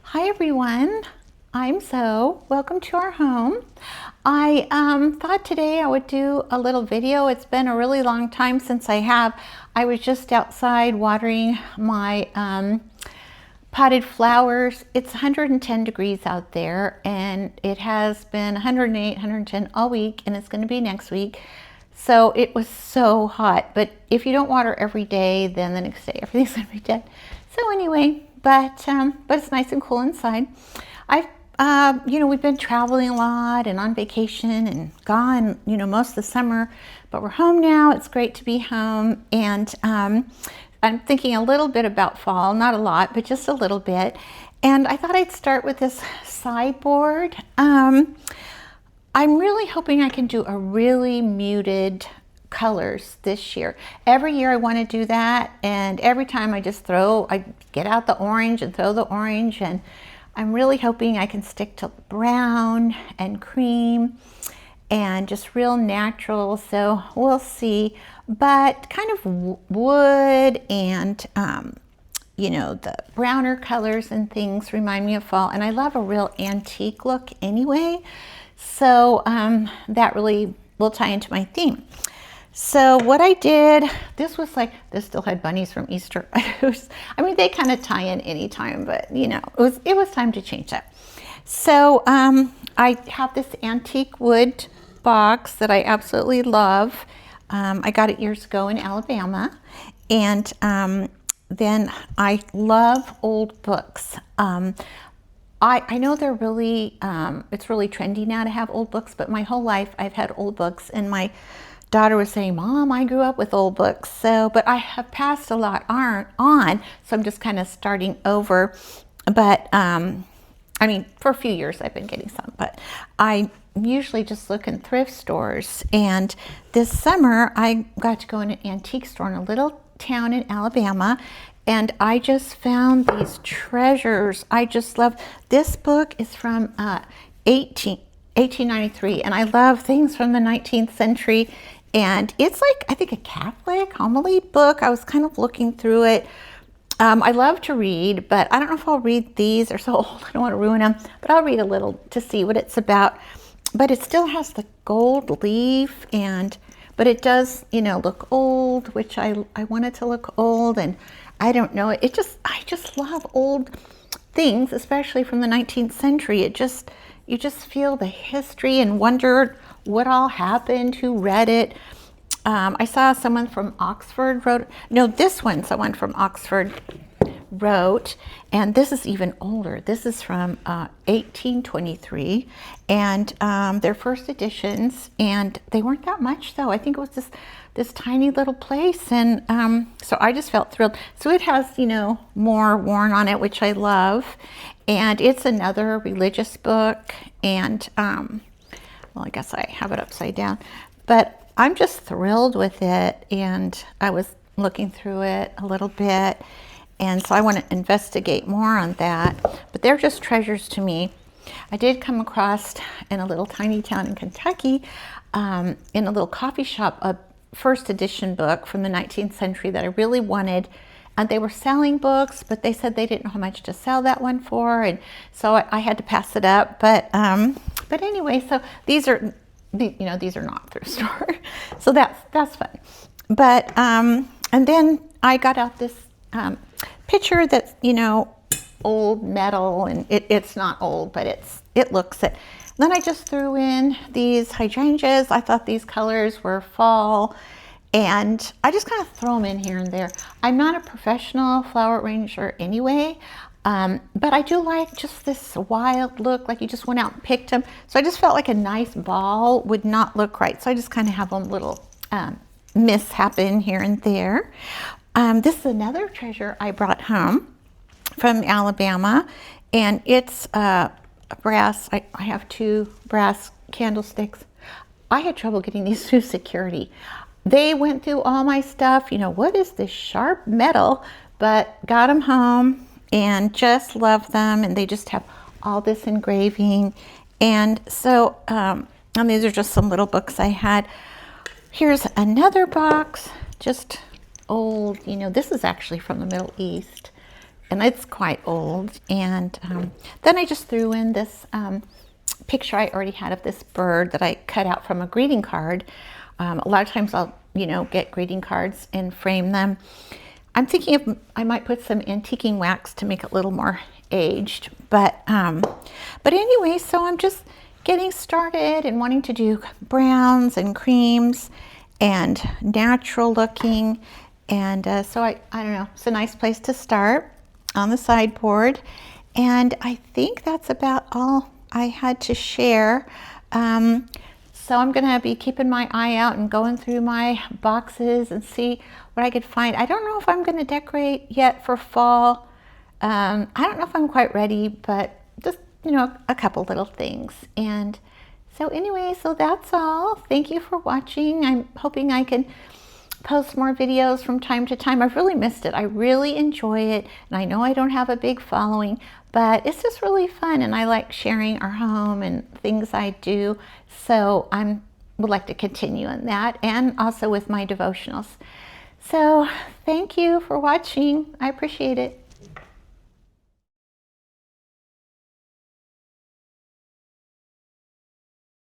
Hi everyone, I'm Zoe. Welcome to our home. I thought today I would do a little video. It's been a really long time since I was just outside watering my potted flowers. It's 110 degrees out there and it has been 108, 110 all week, and it's going to be next week. So it was so hot, but if you don't water every day, then the next day everything's going to be dead. So anyway, but it's nice and cool inside. We've been traveling a lot and on vacation and gone, most of the summer, but we're home now. It's great to be home, and I'm thinking a little bit about fall, not a lot, but just a little bit. And I thought I'd start with this sideboard. I'm really hoping I can do a really muted colors this year. Every year I want to do that, and every time I get out the orange and throw the orange, and I'm really hoping I can stick to brown and cream and just real natural. So we'll see, but kind of wood and the browner colors and things remind me of fall, and I love a real antique look anyway. So that really will tie into my theme. So what I did, this still had bunnies from Easter. They kind of tie in anytime, but it was time to change that. So I have this antique wood box that I absolutely love. I got it years ago in Alabama, and then I love old books. I know they're really, it's really trendy now to have old books, but my whole life I've had old books, and my daughter was saying, Mom, I grew up with old books. But I have passed a lot on, so I'm just kind of starting over. But for a few years I've been getting some, but I usually just look in thrift stores. And this summer I got to go in an antique store in a little town in Alabama, and I just found these treasures. I just love this book. Is from 1893, and I love things from the 19th century. And it's I think a Catholic homily book. I was kind of looking through it. I love to read, but I don't know if I'll read these. They're so old, I don't want to ruin them, but I'll read a little to see what it's about. But it still has the gold leaf, but it does, look old, which I want it to look old. And I don't know, I just love old things, especially from the 19th century. You just feel the history and wonder what all happened, who read it. I saw someone from Oxford someone from Oxford wrote, and this is even older. This is from 1823, and their first editions, and they weren't that much though. I think it was this tiny little place, and so I just felt thrilled. So it has more worn on it, which I love, and it's another religious book. And I guess I have it upside down, but I'm just thrilled with it. And I was looking through it a little bit, and so I want to investigate more on that. But they're just treasures to me. I did come across in a little tiny town in Kentucky, in a little coffee shop, a first edition book from the 19th century that I really wanted. And they were selling books, but they said they didn't know how much to sell that one for, and so I had to pass it up. But anyway, so these are not thrift store, so that's fun. But and then I got out this picture that's old metal, and it's not old, but it looks it. Then I just threw in these hydrangeas. I thought these colors were fall, and I just kind of throw them in here and there. I'm not a professional flower arranger anyway, but I do like just this wild look, like you just went out and picked them. So I just felt like a nice ball would not look right. So I just kind of have them little mishappen here and there. This is another treasure I brought home from Alabama, and it's brass. I have 2 brass candlesticks. I had trouble getting these through security. They went through all my stuff. What is this sharp metal? But got them home and just love them. And they just have all this engraving. And so, and these are just some little books I had. Here's another box, just old. This is actually from the Middle East. and it's quite old. And then I just threw in this picture I already had of this bird that I cut out from a greeting card. A lot of times I'll, get greeting cards and frame them. I'm thinking of, I might put some antiquing wax to make it a little more aged, but anyway, so I'm just getting started and wanting to do browns and creams and natural looking. And so I don't know, it's a nice place to start on the sideboard. And I think that's about all I had to share. So I'm gonna be keeping my eye out and going through my boxes and see what I could find. I don't know if I'm gonna decorate yet for fall. I don't know if I'm quite ready, but just, a couple little things. And so anyway, so that's all. Thank you for watching. I'm hoping I can post more videos from time to time. I've really missed it. I really enjoy it. And I know I don't have a big following, but it's just really fun. And I like sharing our home and things I do. So I would like to continue in that, and also with my devotionals. So thank you for watching. I appreciate it.